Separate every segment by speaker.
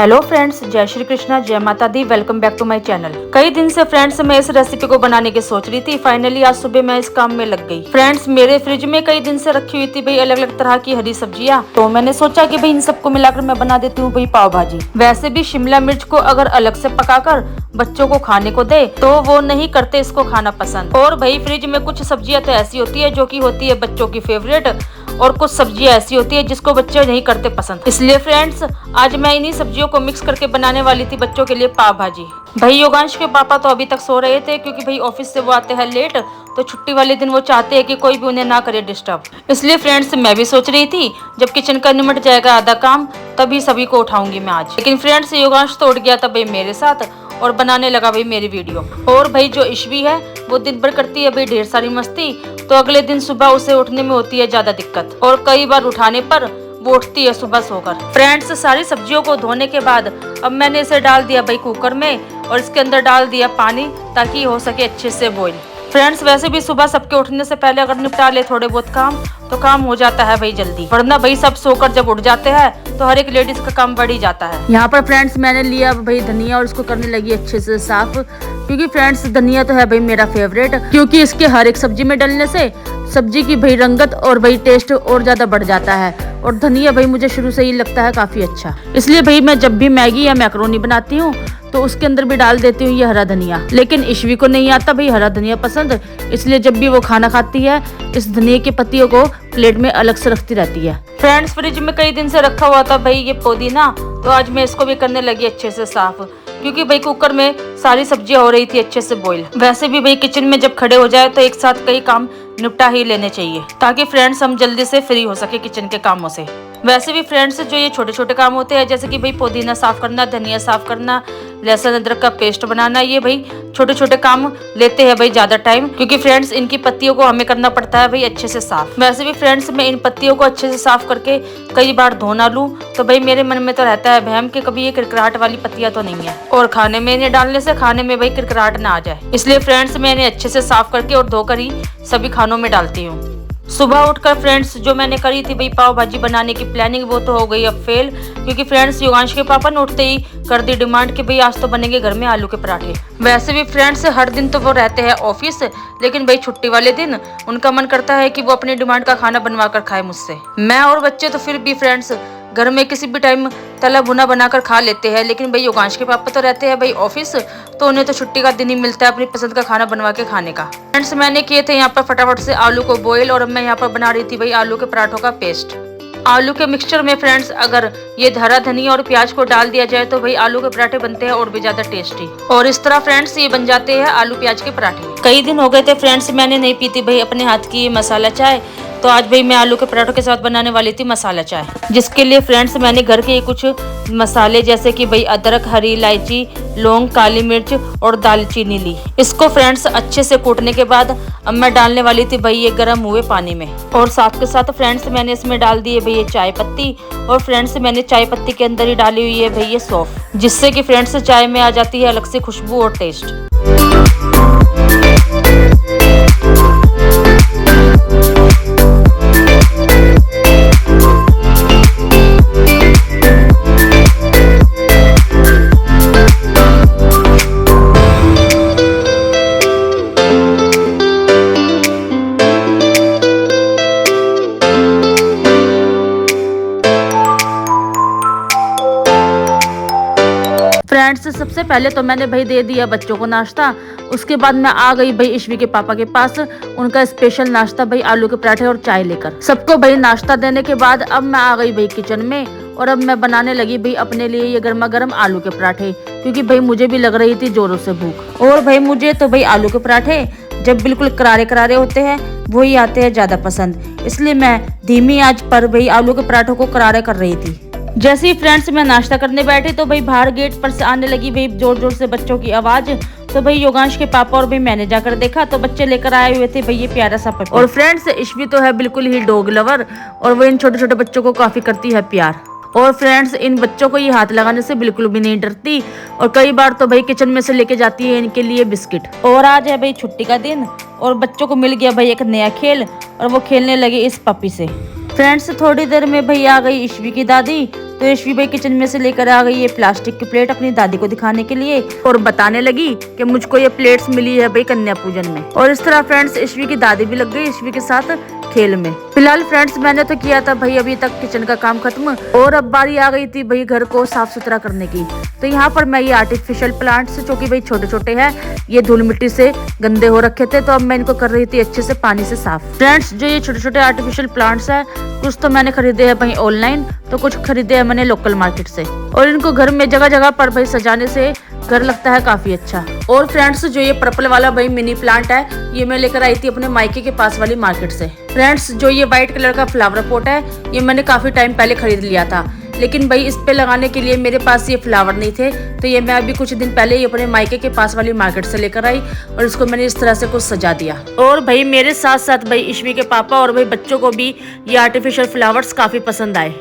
Speaker 1: Hello friends, जय श्री कृष्णा, जय माता दी। Welcome back to my channel. कई दिन से फ्रेंड्स मैं इस रेसिपी को बनाने की सोच रही थी। फाइनली आज सुबह मैं इस काम में लग गई। फ्रेंड्स मेरे फ्रिज में कई दिन से रखी हुई थी भाई अलग अलग तरह की हरी सब्जियां, तो मैंने सोचा कि भाई इन सबको मिलाकर मैं बना देती हूँ भाई पाव भाजी। वैसे भी शिमला मिर्च को अगर अलग से पकाकर बच्चों को खाने को दे तो वो नहीं करते इसको खाना पसंद। और भाई फ्रिज में कुछ सब्जियां तो ऐसी होती है जो कि होती है बच्चों की फेवरेट, और कुछ सब्जियां ऐसी होती है जिसको बच्चे नहीं करते पसंद। इसलिए फ्रेंड्स आज मैं इन्हीं सब्जियों को मिक्स करके बनाने वाली थी बच्चों के लिए पाव भाजी। भाई योगांश के पापा तो अभी तक सो रहे थे क्योंकि भाई ऑफिस से वो आते हैं लेट, तो छुट्टी वाले दिन वो चाहते हैं कि कोई भी उन्हें ना करे डिस्टर्ब। इसलिए फ्रेंड्स मैं भी सोच रही थी जब किचन का निमट जाएगा आधा काम तभी सभी को उठाऊंगी मैं आज। लेकिन फ्रेंड्स योगांश तो उठ गया था भाई मेरे साथ और बनाने लगा भाई मेरी वीडियो। और भाई जो ईशवी है वो दिन भर करती है भाई ढेर सारी मस्ती, तो अगले दिन सुबह उसे उठने में होती है ज्यादा दिक्कत, और कई बार उठाने पर वो उठती है सुबह सोकर। फ्रेंड्स सारी सब्जियों को धोने के बाद अब मैंने इसे डाल दिया भाई कुकर में, और इसके अंदर डाल दिया पानी ताकि हो सके अच्छे से बॉईल। फ्रेंड्स वैसे भी सुबह सबके उठने से पहले अगर निपटा ले थोड़े बहुत काम तो काम हो जाता है भाई जल्दी, वरना भाई सब सोकर जब उठ जाते हैं तो हर एक लेडीज का काम बढ़ ही जाता है। यहाँ पर फ्रेंड्स मैंने लिया भाई धनिया और इसको करने लगी अच्छे से साफ, क्योंकि फ्रेंड्स धनिया तो है भाई मेरा फेवरेट, क्योंकि इसके हर एक सब्जी में डलने से सब्जी की भाई रंगत और भाई टेस्ट और ज्यादा बढ़ जाता है। और धनिया भाई मुझे शुरू से ही लगता है काफी अच्छा, इसलिए भाई मैं जब भी मैगी या मैक्रोनी बनाती हूँ तो उसके अंदर भी डाल देती हूँ ये हरा धनिया। लेकिन ईशवी को नहीं आता भाई हरा धनिया पसंद, इसलिए जब भी वो खाना खाती है इस धनिया की पत्तियों को प्लेट में अलग से रखती रहती है। फ्रेंड्स फ्रिज में कई दिन से रखा हुआ था भाई ये पुदीना, तो आज मैं इसको भी करने लगी अच्छे से साफ, क्योंकि भाई कुकर में सारी सब्जियां हो रही थी अच्छे से बॉईल। वैसे भी भाई किचन में जब खड़े हो जाए तो एक साथ कई काम निपटा ही लेने चाहिए ताकि फ्रेंड्स हम जल्दी से फ्री हो सके किचन के कामों से। वैसे भी फ्रेंड्स जो ये छोटे छोटे काम होते हैं जैसे कि भाई पुदीना साफ करना, धनिया साफ करना, लहसुन अदरक का पेस्ट बनाना, ये भाई छोटे छोटे काम लेते हैं भाई ज्यादा टाइम, क्योंकि फ्रेंड्स इनकी पत्तियों को हमें करना पड़ता है भाई अच्छे से साफ। वैसे भी फ्रेंड्स मैं इन पत्तियों को अच्छे से साफ करके कई बार धो ना लूं तो भाई मेरे मन में तो रहता है बहम कि कभी ये किरकिराहट वाली पत्तियां तो नहीं है, और खाने में इन्हें डालने से खाने में भाई किरकिराहट ना आ जाए। इसलिए फ्रेंड्स मैं इन्हें अच्छे से साफ करके और धोकर ही सभी खानों में डालती हूँ। सुबह उठकर फ्रेंड्स जो मैंने करी थी भाई पाव भाजी बनाने की प्लानिंग वो तो हो गई अब फेल, क्योंकि फ्रेंड्स योगांश के पापा ने उठते ही कर दी डिमांड कि भाई आज तो बनेंगे घर में आलू के पराठे। वैसे भी फ्रेंड्स हर दिन तो वो रहते हैं ऑफिस, लेकिन भाई छुट्टी वाले दिन उनका मन करता है कि वो अपनी डिमांड का खाना बनवा कर खाए मुझसे। मैं और बच्चे तो फिर भी फ्रेंड्स घर में किसी भी टाइम तला भुना बनाकर खा लेते हैं, लेकिन भाई योगांश के पापा तो रहते हैं भाई ऑफिस, तो उन्हें तो छुट्टी का दिन ही मिलता है अपनी पसंद का खाना बनवा के खाने का। फ्रेंड्स मैंने किए थे यहाँ पर फटाफट से आलू को बॉईल, और अब मैं यहाँ पर बना रही थी भाई आलू के पराठों का पेस्ट। आलू के मिक्सचर में फ्रेंड्स अगर ये हरा धनिया और प्याज को डाल दिया जाए तो भाई आलू के पराठे बनते हैं और भी ज्यादा टेस्टी, और इस तरह फ्रेंड्स ये बन जाते हैं आलू प्याज के पराठे। कई दिन हो गए थे फ्रेंड्स मैंने नहीं पी थी भाई अपने हाथ की मसाला चाय, तो आज भाई मैं आलू के पराठों के साथ बनाने वाली थी मसाला चाय, जिसके लिए फ्रेंड्स मैंने घर के कुछ मसाले जैसे कि भाई अदरक, हरी इलायची, लौंग, काली मिर्च और दालचीनी ली। इसको फ्रेंड्स अच्छे से कूटने के बाद अब मैं डालने वाली थी भाई ये गर्म हुए पानी में, और साथ के साथ फ्रेंड्स मैंने इसमें डाल दी है भाई ये चाय पत्ती, और फ्रेंड्स मैंने चाय पत्ती के अंदर ही डाली हुई है भाई ये सौंफ, जिससे कि फ्रेंड्स चाय में आ जाती है अलग से खुशबू और टेस्ट। फ्रेंड्स सबसे पहले तो मैंने भाई दे दिया बच्चों को नाश्ता, उसके बाद मैं आ गई भाई ईशवी के पापा के पास उनका स्पेशल नाश्ता भाई आलू के पराठे और चाय लेकर। सबको भाई नाश्ता देने के बाद अब मैं आ गई भाई किचन में, और अब मैं बनाने लगी भाई अपने लिए ये गर्मा गर्म आलू के पराठे, क्योंकि भाई मुझे भी लग रही थी जोरों से भूख। और भाई मुझे तो भाई आलू के पराठे जब बिल्कुल करारे करारे होते हैं वही आते हैं ज्यादा पसंद, इसलिए मैं धीमी आंच पर भाई आलू के पराठों को करारे कर रही थी। जैसे ही फ्रेंड्स मैं नाश्ता करने बैठे तो भाई बाहर गेट पर से आने लगी भाई जोर जोर से बच्चों की आवाज, तो भाई योगांश के पापा और भाई मैंने जाकर देखा तो बच्चे लेकर आए हुए थे भाई ये प्यारा सा पपी। और फ्रेंड्स ईशवी तो है बिल्कुल ही डॉग लवर, और वो इन छोटे छोटे बच्चों को काफी करती है प्यार, और फ्रेंड्स इन बच्चों को ये हाथ लगाने से बिल्कुल भी नहीं डरती, और कई बार तो भाई किचन में से लेके जाती है इनके लिए बिस्किट। और आज है भाई छुट्टी का दिन और बच्चों को मिल गया भाई एक नया खेल, और वो खेलने लगे इस पपी से। फ्रेंड्स थोड़ी देर में भाई आ गई ईशवी की दादी, तो यशवी भाई किचन में से लेकर आ गई ये प्लास्टिक की प्लेट अपनी दादी को दिखाने के लिए और बताने लगी कि मुझको ये प्लेट्स मिली है भाई कन्या पूजन में। और इस तरह फ्रेंड्स यशवी की दादी भी लग गई यशवी के साथ खेल में। फिलहाल फ्रेंड्स मैंने तो किया था भाई अभी तक किचन का काम खत्म और अब बारी आ गई थी भाई घर को साफ सुथरा करने की। तो यहाँ पर मैं ये आर्टिफिशियल प्लांट्स जो कि भाई छोटे छोटे हैं, ये धूल मिट्टी से गंदे हो रखे थे, तो अब मैं इनको कर रही थी अच्छे से पानी से साफ। फ्रेंड्स जो ये छोटे छोटे आर्टिफिशियल प्लांट्स है, कुछ तो मैंने खरीदे हैं भाई ऑनलाइन, तो कुछ खरीदे हैं मैंने लोकल मार्केट से। और इनको घर में जगह जगह पर भाई सजाने से घर लगता है काफी अच्छा। और फ्रेंड्स जो ये पर्पल वाला भाई मिनी प्लांट है, ये मैं लेकर आई थी अपने मायके के पास वाली मार्केट से। फ्रेंड्स जो ये व्हाइट कलर का फ्लावर पॉट है, ये मैंने काफी टाइम पहले खरीद लिया था, लेकिन भाई इस पे लगाने के लिए मेरे पास ये फ्लावर नहीं थे, तो ये मैं अभी कुछ दिन पहले ही अपने मायके के पास वाली मार्केट से लेकर आई और इसको मैंने इस तरह से कुछ सजा दिया। और भाई मेरे साथ साथ भाई यशवी के पापा और भाई बच्चों को भी ये आर्टिफिशियल फ्लावर्स काफी पसंद आए।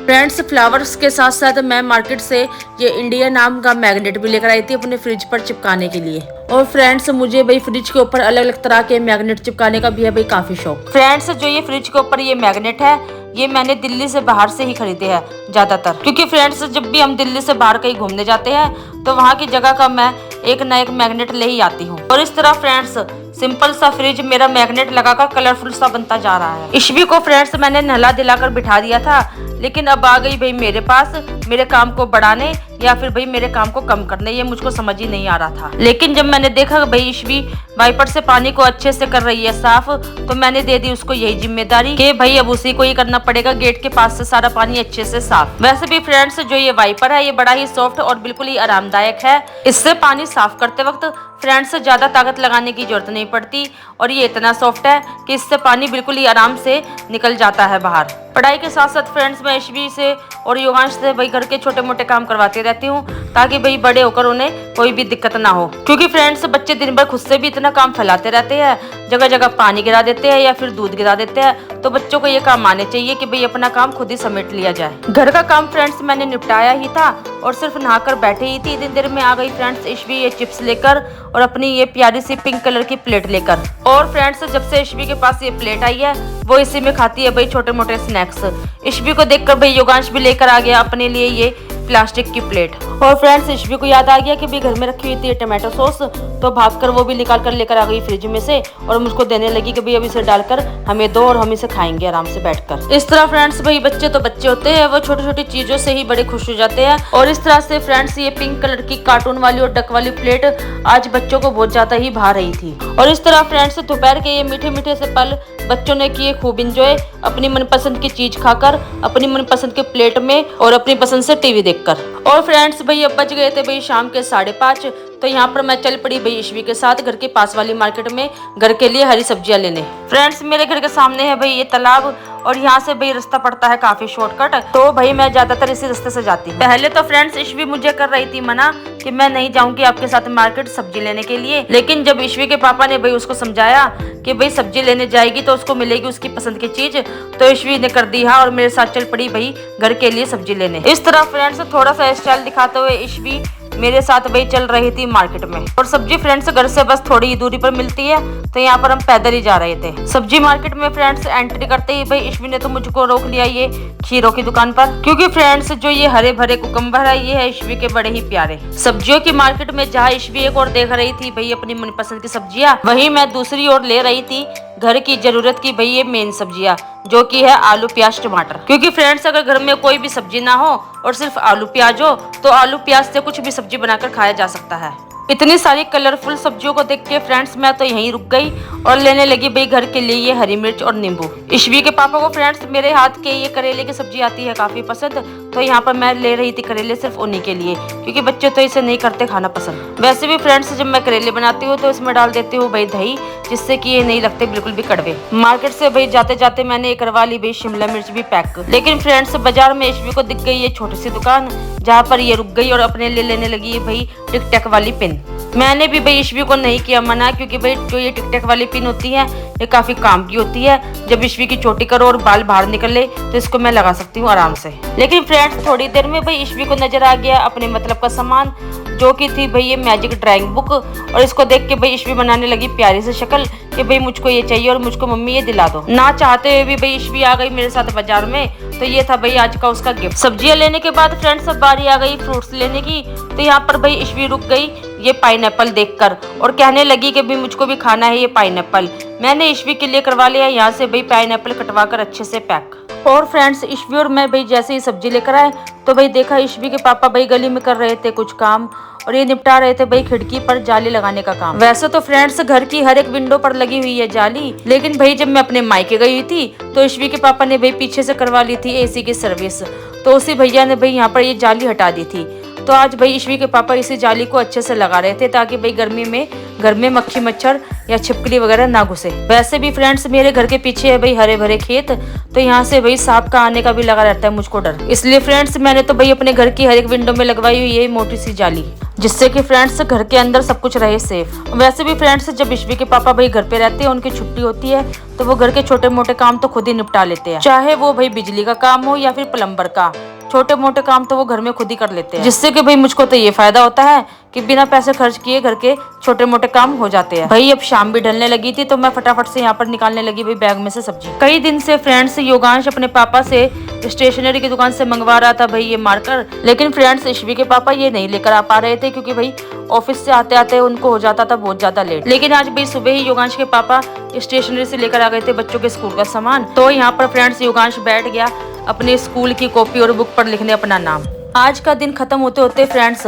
Speaker 1: फ्रेंड्स फ्लावर्स के साथ साथ मैं मार्केट से ये इंडिया नाम का मैग्नेट भी लेकर आई थी अपने फ्रिज पर चिपकाने के लिए। और फ्रेंड्स मुझे भाई फ्रिज के ऊपर अलग अलग तरह के मैग्नेट चिपकाने का भी है भाई काफी शौक। फ्रेंड्स जो ये फ्रिज के ऊपर ये मैग्नेट है, ये मैंने दिल्ली से बाहर से ही खरीदे हैं ज्यादातर, क्योंकि फ्रेंड्स जब भी हम दिल्ली से बाहर कहीं घूमने जाते हैं तो वहाँ की जगह का मैं एक ना एक मैग्नेट ले ही आती हूँ। और इस तरह फ्रेंड्स सिंपल सा फ्रिज मेरा मैग्नेट लगाकर कलरफुल सा बनता जा रहा है। यशवी को फ्रेंड्स मैंने नहला दिलाकर बिठा दिया था, लेकिन अब आ गई भाई मेरे पास मेरे काम को बढ़ाने या फिर भाई मेरे काम को कम करने, ये मुझको समझ ही नहीं आ रहा था। लेकिन जब मैंने देखा भाई यशवी वाइपर से पानी को अच्छे से कर रही है साफ, तो मैंने दे दी उसको यही जिम्मेदारी कि भाई अब उसी को ही करना पड़ेगा, गेट के पास से सारा पानी अच्छे से साफ। वैसे भी फ्रेंड्स जो ये वाइपर है, ये बड़ा ही सॉफ्ट और बिल्कुल ही आरामदायक है। इससे पानी साफ करते वक्त फ्रेंड्स ज्यादा ताकत लगाने की जरूरत नहीं पड़ती और ये इतना सॉफ्ट है कि इससे पानी बिल्कुल ही आराम से निकल जाता है बाहर। पढ़ाई के साथ साथ फ्रेंड्स मैं यशवी से और योगांश से भाई घर के छोटे मोटे काम करवाती रहती हूँ, ताकि भाई बड़े होकर उन्हें कोई भी दिक्कत ना हो। क्योंकि फ्रेंड्स बच्चे दिन भर खुद से भी इतना काम फैलाते रहते हैं, जगह जगह पानी गिरा देते हैं या फिर दूध गिरा देते हैं, तो बच्चों को ये काम आने चाहिए कि भाई अपना काम खुद ही समेट लिया जाए। घर का काम फ्रेंड्स मैंने निपटाया ही था और सिर्फ नहाकर बैठे ही थी, इतनी देर में आ गई फ्रेंड्स यशवी ये चिप्स लेकर और अपनी ये प्यारी सी पिंक कलर की प्लेट लेकर। और फ्रेंड्स जब से यशवी के पास ये प्लेट आई है, वो इसी में खाती है भाई छोटे मोटे स्नैक्स। यशवी को देखकर भाई योगांश भी लेकर आ गया अपने लिए ये प्लास्टिक की प्लेट। और फ्रेंड्स यशवी को याद आ गया कि भाई घर में रखी हुई थी टमाटो सॉस, तो भागकर वो भी निकाल कर लेकर आ गई फ्रिज में से और मुझको देने लगी कि भाई अब इसे डालकर हमें दो और हम इसे खाएंगे आराम से बैठकर। इस तरह फ्रेंड्स भाई बच्चे तो बच्चे होते हैं, वो छोटी छोटी चीजों से ही बड़े खुश हो जाते हैं। और इस तरह से फ्रेंड्स ये पिंक कलर की कार्टून वाली और डक वाली प्लेट आज बच्चों को बहुत ज्यादा ही भा रही थी। और इस तरह फ्रेंड्स दोपहर के ये मीठे मीठे से पल बच्चों ने किए खूब इंजॉय, अपनी मनपसंद की चीज खाकर, अपनी मनपसंद के प्लेट में और अपनी पसंद से टीवी देखकर। और फ्रेंड्स भाई अब बज गए थे भाई शाम के 5:30, तो यहाँ पर मैं चल पड़ी भाई यशवी के साथ घर के पास वाली मार्केट में घर के लिए हरी सब्जियां लेने। फ्रेंड्स मेरे घर के सामने है भाई ये तालाब और यहाँ से भाई रास्ता पड़ता है काफी शॉर्टकट, तो भाई मैं ज्यादातर इसी रास्ते से जाती हूँ। पहले तो फ्रेंड्स यशवी मुझे कर रही थी मना कि मैं नहीं जाऊंगी आपके साथ मार्केट सब्जी लेने के लिए, लेकिन जब यशवी के पापा ने भाई उसको समझाया कि भाई सब्जी लेने जाएगी तो उसको मिलेगी उसकी पसंद की चीज, तो यशवी ने कर दी हाँ और मेरे साथ चल पड़ी भाई घर के लिए सब्जी लेने। इस तरह फ्रेंड्स थोड़ा सा स्टाइल दिखाते हुए यशवी मेरे साथ भाई चल रही थी मार्केट में। और सब्जी फ्रेंड्स घर से बस थोड़ी ही दूरी पर मिलती है, तो यहाँ पर हम पैदल ही जा रहे थे। सब्जी मार्केट में फ्रेंड्स एंट्री करते ही भाई यशवी ने तो मुझको रोक लिया ये खीरों की दुकान पर, क्योंकि फ्रेंड्स जो ये हरे भरे कुकम्बर है, ये है यशवी के बड़े ही प्यारे। सब्जियों की मार्केट में जहाँ यशवी एक और देख रही थी भाई अपनी मनपसंद की सब्जियाँ, वहीं मैं दूसरी ओर ले रही थी घर की जरूरत की भाई ये मेन सब्जियाँ, जो कि है आलू प्याज टमाटर। क्योंकि फ्रेंड्स अगर घर में कोई भी सब्जी ना हो और सिर्फ आलू प्याज हो, तो आलू प्याज से कुछ भी सब्जी बनाकर खाया जा सकता है। इतनी सारी कलरफुल सब्जियों को देख के फ्रेंड्स मैं तो यहीं रुक गई और लेने लगी भाई घर के लिए ये हरी मिर्च और नींबू। यशवी के पापा को फ्रेंड्स मेरे हाथ के ये करेले की सब्जी आती है काफी पसंद, तो यहाँ पर मैं ले रही थी करेले सिर्फ उन्हीं के लिए, क्योंकि बच्चे तो इसे नहीं करते खाना पसंद। वैसे भी फ्रेंड्स जब मैं करेले बनाती हूँ तो इसमें डाल देती हूँ भाई दही, जिससे कि ये नहीं लगते बिल्कुल भी कड़वे। मार्केट से भाई जाते जाते मैंने ये करवा ली भाई शिमला मिर्च भी पैक। लेकिन फ्रेंड्स बाजार में यशवी को दिख गई ये छोटी सी दुकान, जहाँ पर ये रुक गई और अपने लिए लेने लगी भाई टिक टैक वाली पेन। मैंने भी भाई ईशवी को नहीं किया मना, क्योंकि भाई जो ये टिक टैक वाली पिन होती है ये काफी काम की होती है। जब ईशवी की चोटी करो और बाल बाहर निकले तो इसको मैं लगा सकती हूँ आराम से। लेकिन फ्रेंड्स थोड़ी देर में भाई ईशवी को नजर आ गया अपने मतलब का सामान, जो कि थी भाई ये मैजिक ड्राइंग बुक। और इसको देख के भाई ईशवी बनाने लगी प्यारी सी शक्ल कि भाई मुझको ये चाहिए और मुझको मम्मी ये दिला दो। ना चाहते हुए भी भाई ईशवी आ गई मेरे साथ बाजार में, तो ये था भाई आज का उसका गिफ्ट। सब्जियां लेने के बाद फ्रेंड्स अब बारी आ गई फ्रूट्स लेने की। तो यहाँ पर भाई ईशवी रुक गई ये पाइनएप्पल देखकर और कहने लगी कि भाई मुझको भी खाना है ये पाइनएप्पल। मैंने ईशवी के लिए करवा लिया यहाँ से भाई पाइनएप्पल कटवा कर अच्छे से पैक। और फ्रेंड्स ईशवी और मैं भाई जैसे ही सब्जी लेकर आए तो भाई देखा ईशवी के पापा भाई गली में कर रहे थे कुछ काम और ये निपटा रहे थे भाई खिड़की पर जाली लगाने का काम। वैसे तो फ्रेंड्स घर की हर एक विंडो पर लगी हुई है जाली, लेकिन भाई जब मैं अपने मायके गई हुई थी तो ईशवी के पापा ने भाई पीछे से करवा ली थी एसी की सर्विस, तो उसी भैया ने भाई यहाँ पर ये जाली हटा दी थी। तो आज भाई ईशवी के पापा इसी जाली को अच्छे से लगा रहे थे ताकि भाई गर्मी में घर में मक्खी मच्छर या छिपकली वगैरह ना घुसे। वैसे भी फ्रेंड्स मेरे घर के पीछे है भाई हरे भरे खेत, तो यहाँ से भाई सांप का आने का भी लगा रहता है मुझको डर। इसलिए फ्रेंड्स मैंने तो भाई अपने घर की हर एक विंडो में लगवाई हुई है मोटी सी जाली, जिससे कि फ्रेंड्स घर के अंदर सब कुछ रहे सेफ। वैसे भी फ्रेंड्स जब ईशवी के पापा भाई घर पे रहते हैं, उनकी छुट्टी होती है, तो वो घर के छोटे मोटे काम तो खुद ही निपटा लेते हैं, चाहे वो भाई बिजली का काम हो या फिर प्लम्बर का। छोटे मोटे काम तो वो घर में खुद ही कर लेते हैं, जिससे कि भाई मुझको तो ये फायदा होता है कि बिना पैसे खर्च किए घर के छोटे मोटे काम हो जाते हैं। भाई अब शाम भी ढलने लगी थी तो मैं फटाफट से यहाँ पर निकालने लगी भाई बैग में से सब्जी। कई दिन से फ्रेंड्स योगांश अपने पापा से स्टेशनरी की दुकान से मंगवा रहा था भाई ये मार्कर, लेकिन फ्रेंड्स ईशवी के पापा ये नहीं लेकर आ पा रहे थे क्योंकि भाई ऑफिस से आते आते उनको हो जाता था बहुत ज्यादा लेट। लेकिन आज भाई सुबह ही योगांश के पापा स्टेशनरी से लेकर आ गए थे बच्चों के स्कूल का सामान। तो यहाँ पर फ्रेंड्स योगांश बैठ गया अपने स्कूल की कॉपी और बुक पर लिखने अपना नाम। आज का दिन खत्म होते होते फ्रेंड्स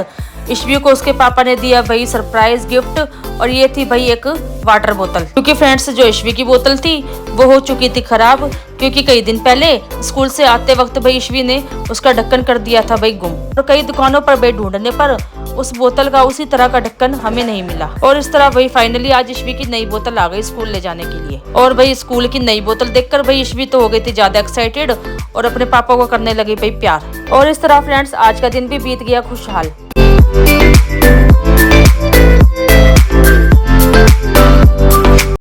Speaker 1: ईशवी को उसके पापा ने दिया भाई सरप्राइज गिफ्ट, और ये थी भाई एक वाटर बोतल। क्योंकि फ्रेंड्स जो ईशवी की बोतल थी वो हो चुकी थी खराब, क्योंकि कई दिन पहले स्कूल से आते वक्त भाई ईशवी ने उसका ढक्कन कर दिया था भाई गुम। और कई दुकानों पर भाई ढूंढने पर उस बोतल का उसी तरह का ढक्कन हमें नहीं मिला। और इस तरह भाई फाइनली आज ईशवी की नई बोतल आ गई स्कूल ले जाने के लिए। और भाई स्कूल की नई बोतल देखकर भाई ईशवी तो हो गई थी ज्यादा एक्साइटेड और अपने पापा को करने लगी भाई प्यार। और इस तरह फ्रेंड्स आज का दिन भी बीत गया खुशहाल।